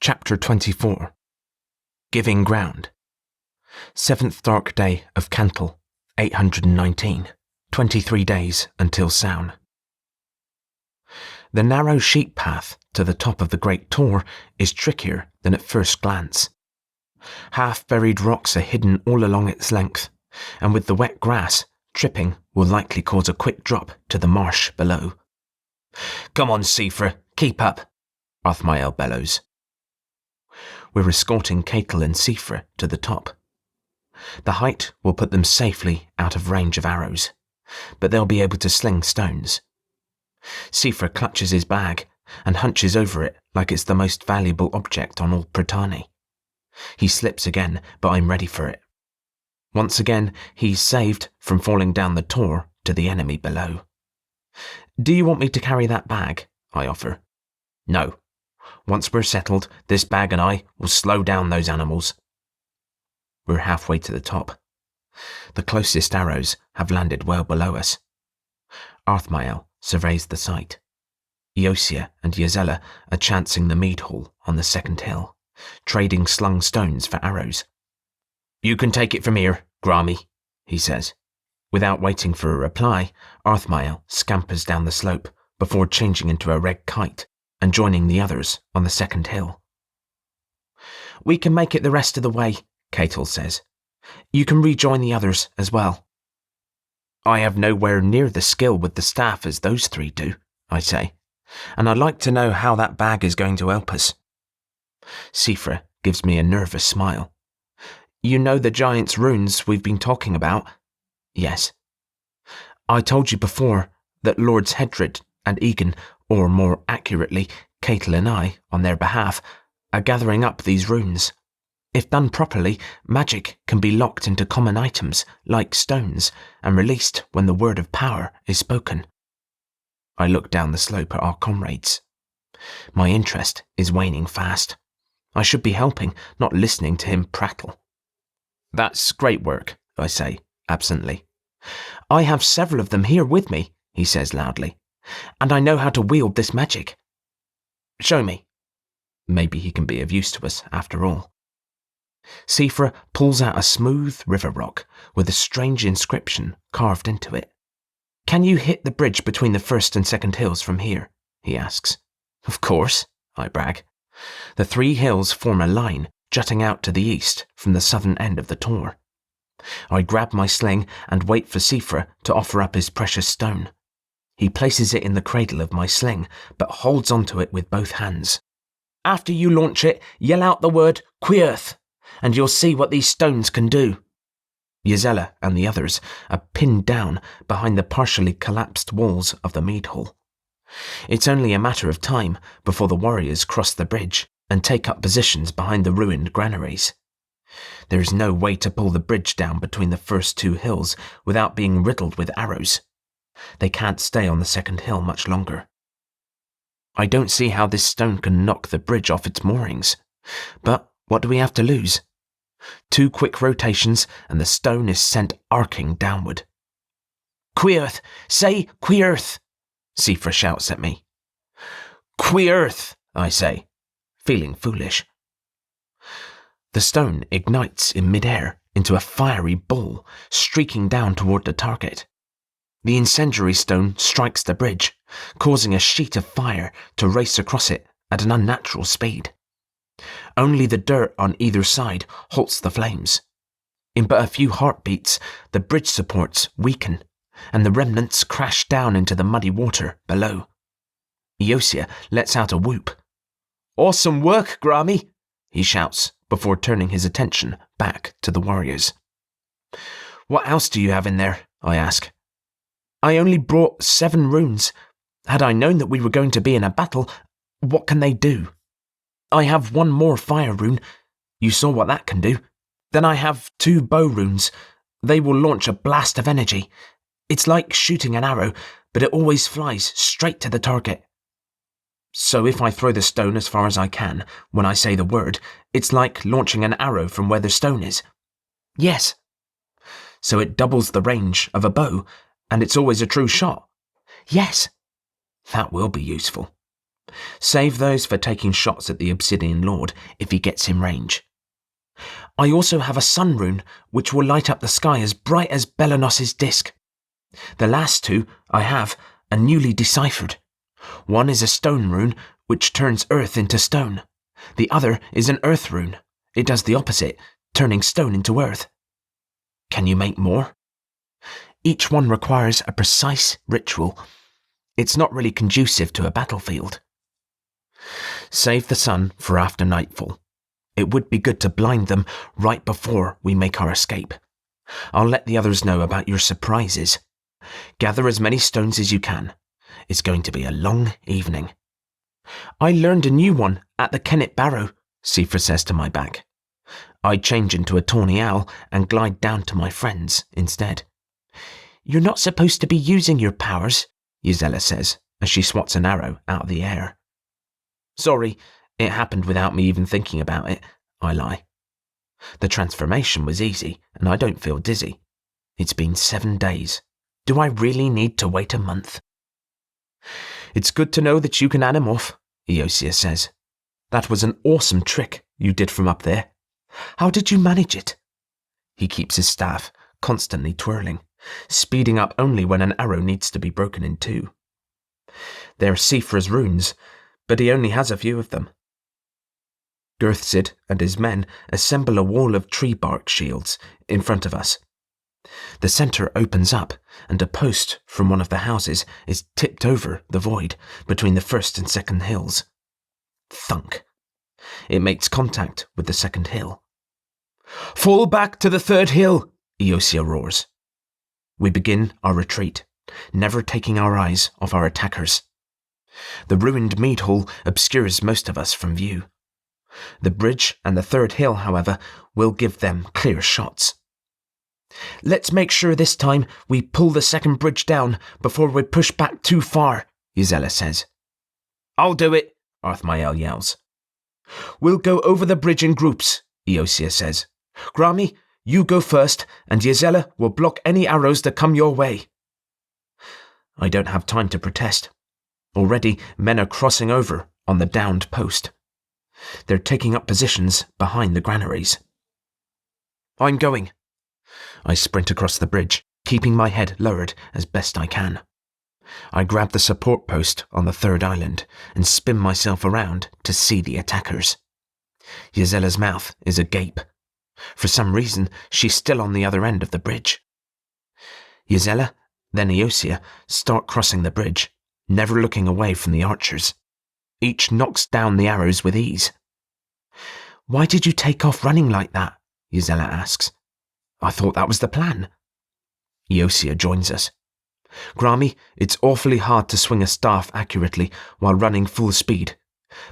Chapter 24. Giving Ground. 7th dark day of Cantle, 819, 23 days until Sown. The narrow sheep path to the top of the Great Tor is trickier than at first glance. Half-buried rocks are hidden all along its length, and with the wet grass, tripping will likely cause a quick drop to the marsh below. "Come on, Sifra, keep up," Othmael bellows. We're escorting Catel and Sifra to the top. The height will put them safely out of range of arrows, but they'll be able to sling stones. Sifra clutches his bag and hunches over it like it's the most valuable object on all Prytani. He slips again, but I'm ready for it. Once again, he's saved from falling down the tor to the enemy below. "Do you want me to carry that bag?" I offer. "No. Once we're settled, this bag and I will slow down those animals." We're halfway to the top. The closest arrows have landed well below us. Othmael surveys the site. Eosia and Ysella are chancing the mead hall on the second hill, trading slung stones for arrows. "You can take it from here, Grami," he says. Without waiting for a reply, Othmael scampers down the slope before changing into a red kite and joining the others on the second hill. "We can make it the rest of the way," Catel says. "You can rejoin the others as well." "I have nowhere near the skill with the staff as those three do," I say, "and I'd like to know how that bag is going to help us." Sifra gives me a nervous smile. "You know the giant's runes we've been talking about?" "Yes." "I told you before that Lords Hedred and Egan, or more accurately, Catel and I, on their behalf, are gathering up these runes. If done properly, magic can be locked into common items, like stones, and released when the word of power is spoken." I look down the slope at our comrades. My interest is waning fast. I should be helping, not listening to him prattle. "That's great work," I say, absently. "I have several of them here with me," he says loudly, "and I know how to wield this magic." "Show me." Maybe he can be of use to us after all. Sifra pulls out a smooth river rock with a strange inscription carved into it. "Can you hit the bridge between the first and second hills from here?" he asks. "Of course," I brag. The three hills form a line jutting out to the east from the southern end of the tor. I grab my sling and wait for Sifra to offer up his precious stone. He places it in the cradle of my sling, but holds onto it with both hands. "After you launch it, yell out the word Queerth, and you'll see what these stones can do." Ysella and the others are pinned down behind the partially collapsed walls of the mead hall. It's only a matter of time before the warriors cross the bridge and take up positions behind the ruined granaries. There is no way to pull the bridge down between the first two hills without being riddled with arrows. They can't stay on the second hill much longer. I don't see how this stone can knock the bridge off its moorings. But what do we have to lose? 2 quick rotations and the stone is sent arcing downward. "Queerth! Say Queerth!" Sifra shouts at me. "Queerth!" I say, feeling foolish. The stone ignites in midair into a fiery ball, streaking down toward the target. The incendiary stone strikes the bridge, causing a sheet of fire to race across it at an unnatural speed. Only the dirt on either side halts the flames. In but a few heartbeats, the bridge supports weaken, and the remnants crash down into the muddy water below. Eosia lets out a whoop. "Awesome work, Grami!" he shouts before turning his attention back to the warriors. "What else do you have in there?" I ask. "I only brought 7 runes. Had I known that we were going to be in a battle, what can they do? I have 1 more fire rune. You saw what that can do. Then I have 2 bow runes. They will launch a blast of energy. It's like shooting an arrow, but it always flies straight to the target. So if I throw the stone as far as I can, when I say the word, it's like launching an arrow from where the stone is." "Yes." "So it doubles the range of a bow, and it's always a true shot?" "Yes." "That will be useful." Save those for taking shots at the Obsidian Lord if he gets in range. I also have a sun rune which will light up the sky as bright as Belanos's disk. The last two I have are newly deciphered. One is a stone rune which turns earth into stone. The other is an earth rune. It does the opposite, turning stone into earth. Can you make more? Each one requires a precise ritual. It's not really conducive to a battlefield. Save the sun for after nightfall. It would be good to blind them right before we make our escape. I'll let the others know about your surprises. Gather as many stones as you can. It's going to be a long evening. I learned a new one at the Kennet Barrow, Sifra says to my back. I change into a tawny owl and glide down to my friends instead. You're not supposed to be using your powers, Gisela says, as she swats an arrow out of the air. Sorry, it happened without me even thinking about it, I lie. The transformation was easy, and I don't feel dizzy. It's been 7 days. Do I really need to wait a month? It's good to know that you can animorph, Eosia says. That was an awesome trick you did from up there. How did you manage it? He keeps his staff, constantly twirling, speeding up only when an arrow needs to be broken in two. They're Sifra's runes, but he only has a few of them. Girthsid and his men assemble a wall of tree bark shields in front of us. The centre opens up, and a post from one of the houses is tipped over the void between the first and second hills. Thunk. It makes contact with the second hill. Fall back to the third hill, Eosia roars. We begin our retreat, never taking our eyes off our attackers. The ruined mead hall obscures most of us from view. The bridge and the third hill, however, will give them clear shots. Let's make sure this time we pull the second bridge down before we push back too far, Gisela says. I'll do it, Arthmael yells. We'll go over the bridge in groups, Eosia says. Grami, you go first, and Gisela will block any arrows that come your way. I don't have time to protest. Already, men are crossing over on the downed post. They're taking up positions behind the granaries. I'm going. I sprint across the bridge, keeping my head lowered as best I can. I grab the support post on the third island and spin myself around to see the attackers. Gisela's mouth is agape. For some reason, she's still on the other end of the bridge. Gisela, then Eosia, start crossing the bridge, never looking away from the archers. Each knocks down the arrows with ease. Why did you take off running like that? Gisela asks. I thought that was the plan. Eosia joins us. Grami, it's awfully hard to swing a staff accurately while running full speed,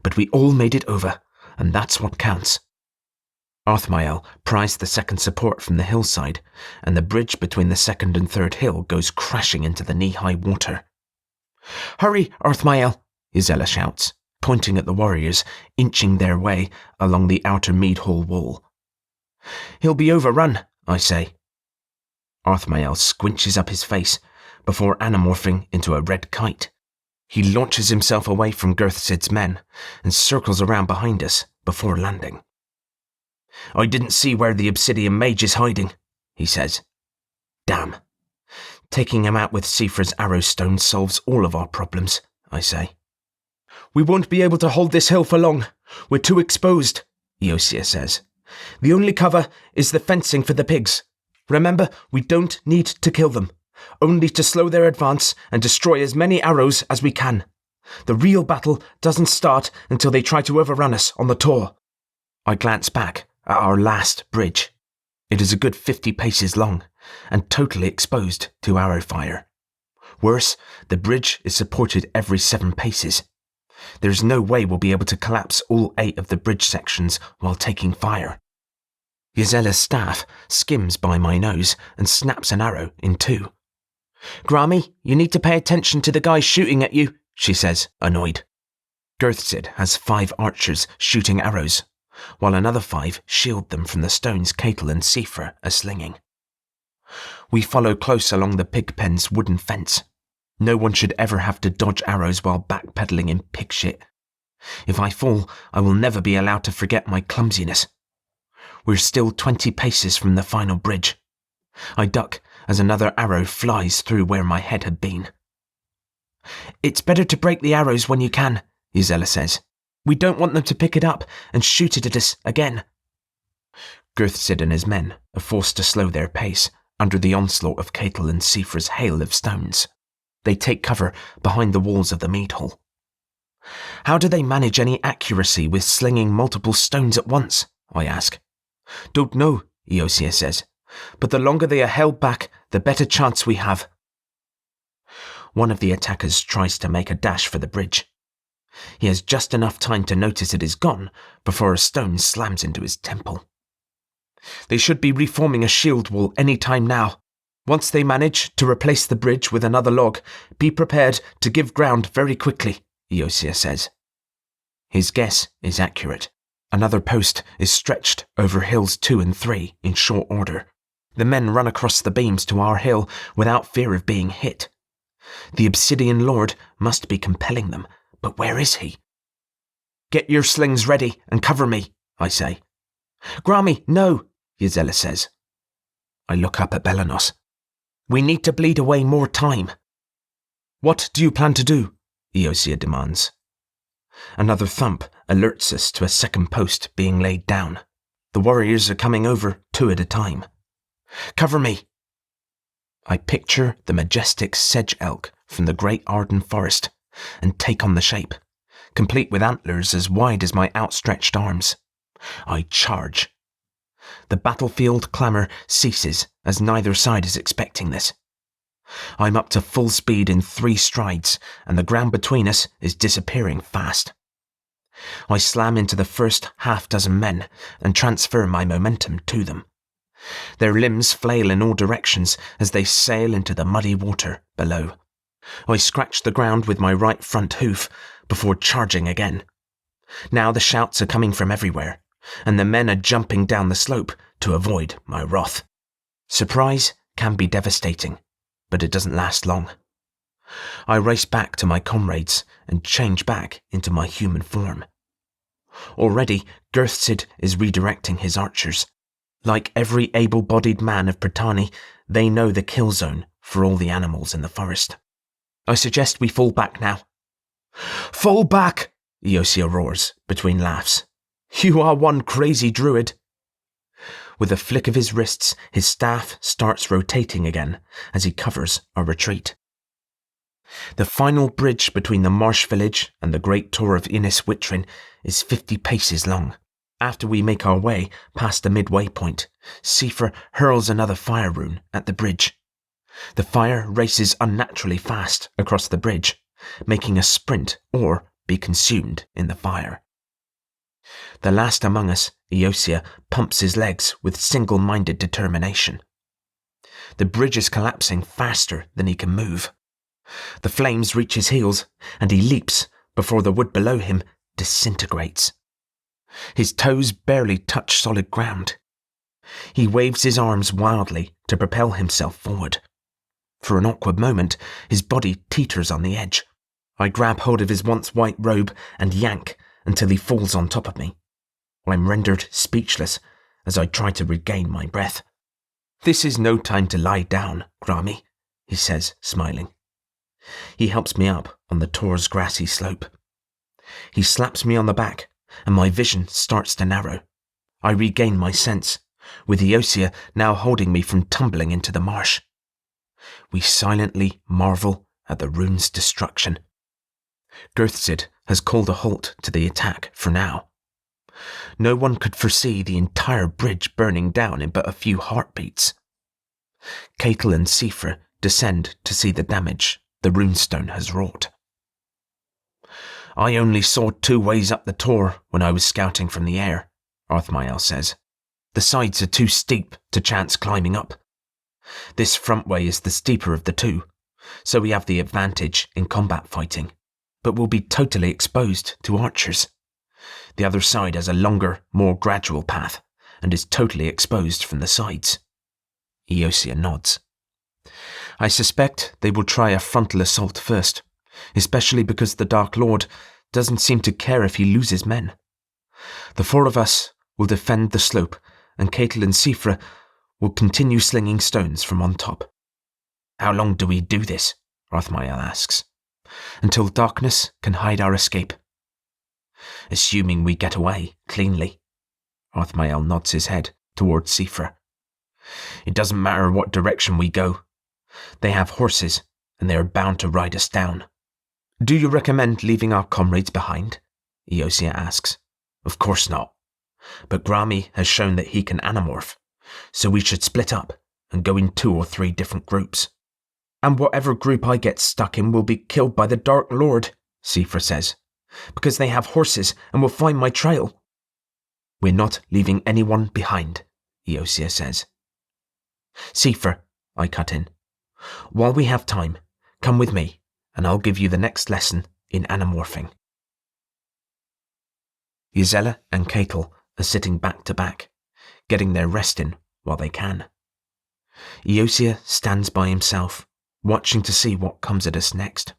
but we all made it over, and that's what counts. Arthmael pries the second support from the hillside, and the bridge between the second and third hill goes crashing into the knee-high water. Hurry, Arthmael, Gisela shouts, pointing at the warriors inching their way along the outer mead hall wall. He'll be overrun, I say. Arthmael squinches up his face before anamorphing into a red kite. He launches himself away from Girthsid's men and circles around behind us before landing. I didn't see where the obsidian mage is hiding, he says. Damn. Taking him out with Sifra's arrowstone solves all of our problems, I say. We won't be able to hold this hill for long. We're too exposed, Eosia says. The only cover is the fencing for the pigs. Remember, we don't need to kill them, only to slow their advance and destroy as many arrows as we can. The real battle doesn't start until they try to overrun us on the Tor. I glance back at our last bridge. It is a good 50 paces long and totally exposed to arrow fire. Worse, the bridge is supported every 7 paces. There's no way we'll be able to collapse all 8 of the bridge sections while taking fire. Gisela's staff skims by my nose and snaps an arrow in 2. Grami, you need to pay attention to the guys shooting at you, she says, annoyed. Girthsid has 5 archers shooting arrows, while another 5 shield them from the stones Catel and Sifra are slinging. We follow close along the pig pen's wooden fence. No one should ever have to dodge arrows while backpedaling in pig shit, If I fall, I will never be allowed to forget my clumsiness. We're still 20 paces from the final bridge. I duck as another arrow flies through where my head had been. It's better to break the arrows when you can, Gisela says. We don't want them to pick it up and shoot it at us again. Gurthsid and his men are forced to slow their pace under the onslaught of Catel and Sifra's hail of stones. They take cover behind the walls of the mead hall. How do they manage any accuracy with slinging multiple stones at once? I ask. Don't know, Eosia says, but the longer they are held back, the better chance we have. One of the attackers tries to make a dash for the bridge. He has just enough time to notice it is gone before a stone slams into his temple. They should be reforming a shield wall any time now. Once they manage to replace the bridge with another log, be prepared to give ground very quickly, Eosia says. His guess is accurate. Another post is stretched over hills 2 and 3 in short order. The men run across the beams to our hill without fear of being hit. The Obsidian Lord must be compelling them, but where is he? Get your slings ready and cover me, I say. Grami, no, Gisela says. I look up at Belanos. We need to bleed away more time. What do you plan to do? Eosia demands. Another thump alerts us to a second post being laid down. The warriors are coming over 2 at a time. Cover me. I picture the majestic sedge elk from the great Arden forest and take on the shape, complete with antlers as wide as my outstretched arms. I charge. The battlefield clamour ceases as neither side is expecting this. I'm up to full speed in 3 strides, and the ground between us is disappearing fast. I slam into the first half-dozen men and transfer my momentum to them. Their limbs flail in all directions as they sail into the muddy water below. I scratch the ground with my right front hoof before charging again. Now the shouts are coming from everywhere, and the men are jumping down the slope to avoid my wrath. Surprise can be devastating, but it doesn't last long. I race back to my comrades and change back into my human form. Already, Gurthsid is redirecting his archers. Like every able-bodied man of Brittany, they know the kill zone for all the animals in the forest. I suggest we fall back now. Fall back! Eosia roars between laughs. You are one crazy druid. With a flick of his wrists, his staff starts rotating again as he covers our retreat. The final bridge between the marsh village and the great tor of Innis Witrin is 50 paces long. After we make our way past the midway point, Sifra hurls another fire rune at the bridge. The fire races unnaturally fast across the bridge, making us sprint or be consumed in the fire. The last among us, Eosia, pumps his legs with single-minded determination. The bridge is collapsing faster than he can move. The flames reach his heels, and he leaps before the wood below him disintegrates. His toes barely touch solid ground. He waves his arms wildly to propel himself forward. For an awkward moment, his body teeters on the edge. I grab hold of his once white robe and yank until he falls on top of me. I'm rendered speechless as I try to regain my breath. This is no time to lie down, Grami, he says, smiling. He helps me up on the tor's grassy slope. He slaps me on the back, and my vision starts to narrow. I regain my sense, with Eosia now holding me from tumbling into the marsh. We silently marvel at the rune's destruction. Gurthsid has called a halt to the attack for now. No one could foresee the entire bridge burning down in but a few heartbeats. Catel and Sifra descend to see the damage the runestone has wrought. I only saw 2 ways up the tor when I was scouting from the air, Arthmael says. The sides are too steep to chance climbing up. This front way is the steeper of the 2, so we have the advantage in combat fighting, but will be totally exposed to archers. The other side has a longer, more gradual path, and is totally exposed from the sides. Eosia nods. I suspect they will try a frontal assault first, especially because the Dark Lord doesn't seem to care if he loses men. The 4 of us will defend the slope, and Ketil and Sifra will continue slinging stones from on top. How long do we do this? Arthmael asks. Until darkness can hide our escape. Assuming we get away cleanly. Arthmael nods his head towards Sifra. It doesn't matter what direction we go. They have horses, and they are bound to ride us down. Do you recommend leaving our comrades behind? Eosia asks. Of course not. But Grami has shown that he can anamorph, so we should split up and go in 2 or 3 different groups. And whatever group I get stuck in will be killed by the Dark Lord, Sifra says, because they have horses and will find my trail. We're not leaving anyone behind, Eosia says. Sifra, I cut in. While we have time, come with me, and I'll give you the next lesson in anamorphing. Gisela and Ketil are sitting back to back, getting their rest in while they can. Eosia stands by himself, watching to see what comes at us next.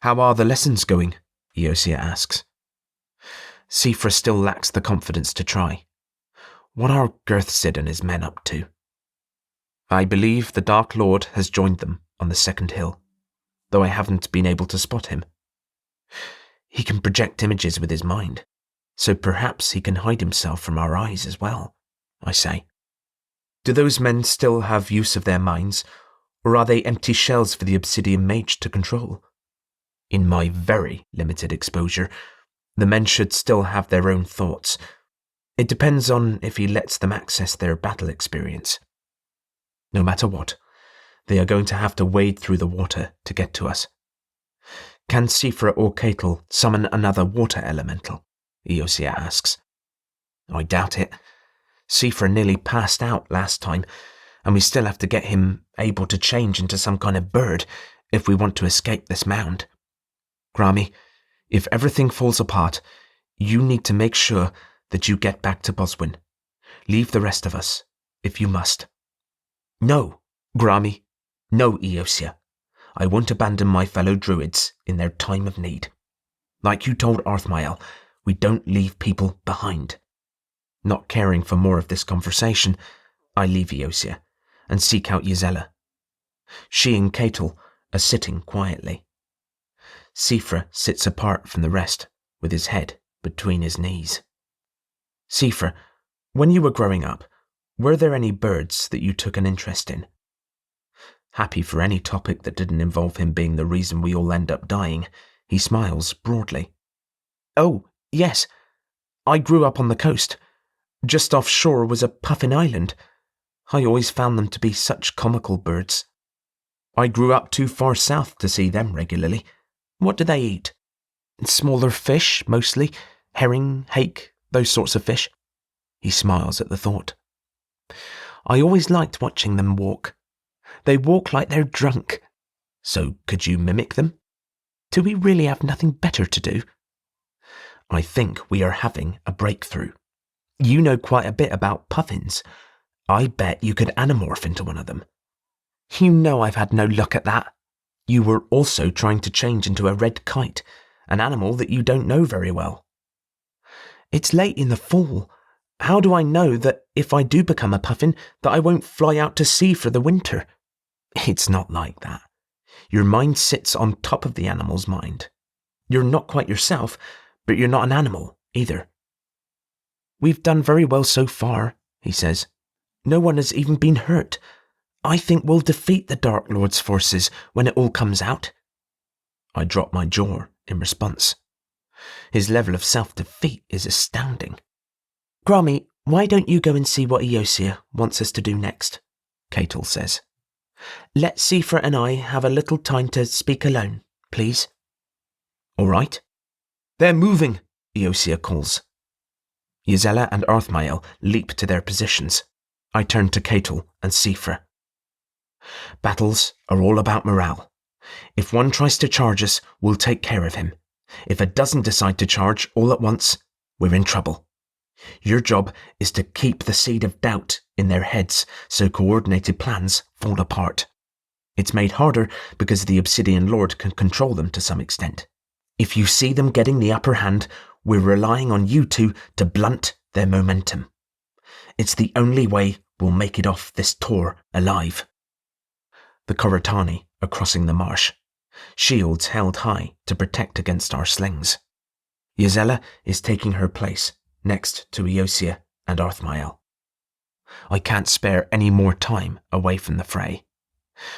How are the lessons going? Eosia asks. Sifra still lacks the confidence to try. What are Girthsid and his men up to? I believe the Dark Lord has joined them on the second hill, though I haven't been able to spot him. He can project images with his mind, so perhaps he can hide himself from our eyes as well, I say. Do those men still have use of their minds, or are they empty shells for the Obsidian Mage to control? In my very limited exposure, the men should still have their own thoughts. It depends on if he lets them access their battle experience. No matter what, they are going to have to wade through the water to get to us. Can Sifra or Ketil summon another water elemental? Eosia asks. I doubt it. Sifra nearly passed out last time, and we still have to get him able to change into some kind of bird if we want to escape this mound. Grami, if everything falls apart, you need to make sure that you get back to Boswin. Leave the rest of us, if you must. No, Grami. No, Eosia. I won't abandon my fellow Druids in their time of need. Like you told Arthmael, we don't leave people behind. Not caring for more of this conversation, I leave Eosia and seek out Gisela. She and Ketil are sitting quietly. Sifra sits apart from the rest, with his head between his knees. Sifra, when you were growing up, were there any birds that you took an interest in? Happy for any topic that didn't involve him being the reason we all end up dying, he smiles broadly. Oh, yes. I grew up on the coast. Just offshore was a puffin island. I always found them to be such comical birds. I grew up too far south to see them regularly. What do they eat? Smaller fish, mostly. Herring, hake, those sorts of fish. He smiles at the thought. I always liked watching them walk. They walk like they're drunk. So could you mimic them? Do we really have nothing better to do? I think we are having a breakthrough. You know quite a bit about puffins. I bet you could anamorph into one of them. You know I've had no luck at that. You were also trying to change into a red kite, an animal that you don't know very well. It's late in the fall. How do I know that if I do become a puffin, that I won't fly out to sea for the winter? It's not like that. Your mind sits on top of the animal's mind. You're not quite yourself, but you're not an animal either. We've done very well so far, he says. No one has even been hurt. I think we'll defeat the Dark Lord's forces when it all comes out. I drop my jaw in response. His level of self-defeat is astounding. Grami, why don't you go and see what Eosia wants us to do next? Ketil says. Let Sifra and I have a little time to speak alone, please. All right. They're moving, Eosia calls. Gisela and Arthmael leap to their positions. I turn to Ketil and Sifra. Battles are all about morale. If one tries to charge us, we'll take care of him. If a dozen decide to charge all at once, we're in trouble. Your job is to keep the seed of doubt in their heads so coordinated plans fall apart. It's made harder because the Obsidian Lord can control them to some extent. If you see them getting the upper hand, we're relying on you two to blunt their momentum. It's the only way we'll make it off this tour alive. The Koratani are crossing the marsh, shields held high to protect against our slings. Ysella is taking her place next to Eosia and Arthmael. I can't spare any more time away from the fray.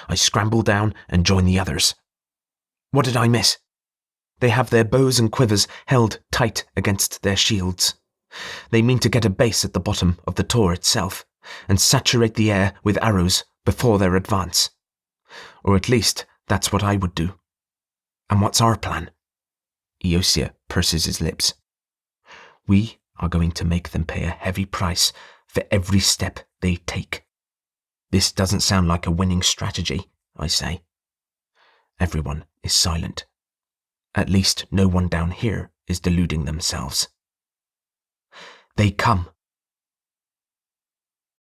I scramble down and join the others. What did I miss? They have their bows and quivers held tight against their shields. They mean to get a base at the bottom of the tor itself and saturate the air with arrows before their advance. Or at least that's what I would do. And what's our plan? Eosia purses his lips. We are going to make them pay a heavy price for every step they take. This doesn't sound like a winning strategy, I say. Everyone is silent. At least no one down here is deluding themselves. They come,